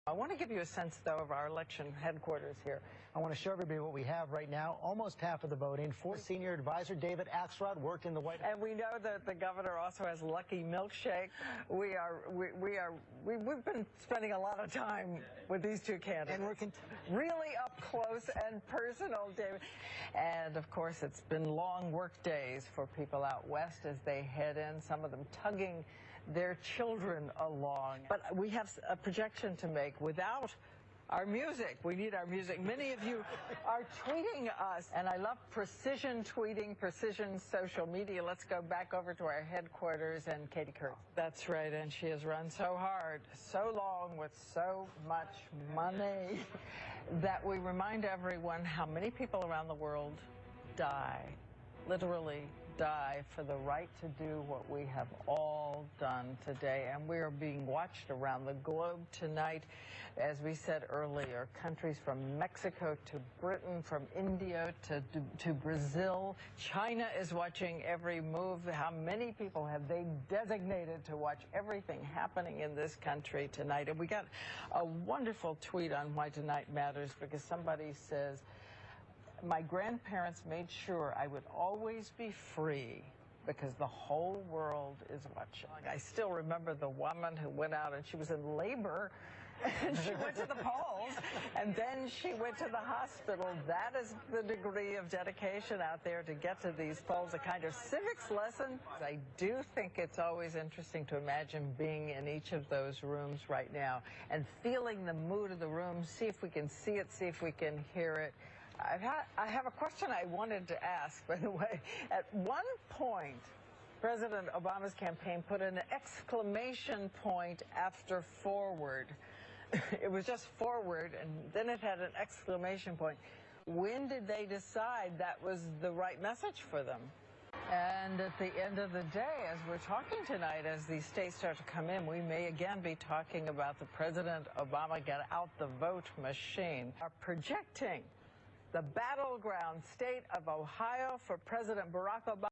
I want to give you a sense, though, of our election headquarters here. I want to show everybody what we have right now. Almost half of the voting. Senior advisor David Axelrod worked in the White House. And we know that the governor also has Lucky Milkshake. We've been spending a lot of time with these two candidates. And we're really up close and personal, David. And, of course, it's been long work days for people out west as they head in, some of them tugging their children along. But we have a projection to make without our music. We need our music. Many of you are tweeting us, and I love precision tweeting, precision social media. Let's go back over to our headquarters and Katie Kurtz. That's right, and she has run so hard, so long, with so much money that we remind everyone how many people around the world die, literally die, for the right to do what we have all done today. And we are being watched around the globe tonight. As we said earlier, countries from Mexico to Britain, from India to Brazil. China is watching every move. How many people have they designated to watch everything happening in this country tonight? And we got a wonderful tweet on Why Tonight Matters, because somebody says, my grandparents made sure I would always be free because the whole world is watching. I still remember the woman who went out and she was in labor and she went to the polls and then she went to the hospital. That is the degree of dedication out there to get to these polls, a kind of civics lesson. I do think it's always interesting to imagine being in each of those rooms right now and feeling the mood of the room, see if we can see it, see if we can hear it. I have a question I wanted to ask, by the way. At one point, President Obama's campaign put an exclamation point after forward. It was just forward, and then it had an exclamation point. When did they decide that was the right message for them? And at the end of the day, as we're talking tonight, as these states start to come in, we may again be talking about the President Obama get out the vote machine. Are projecting the battleground state of Ohio for President Barack Obama.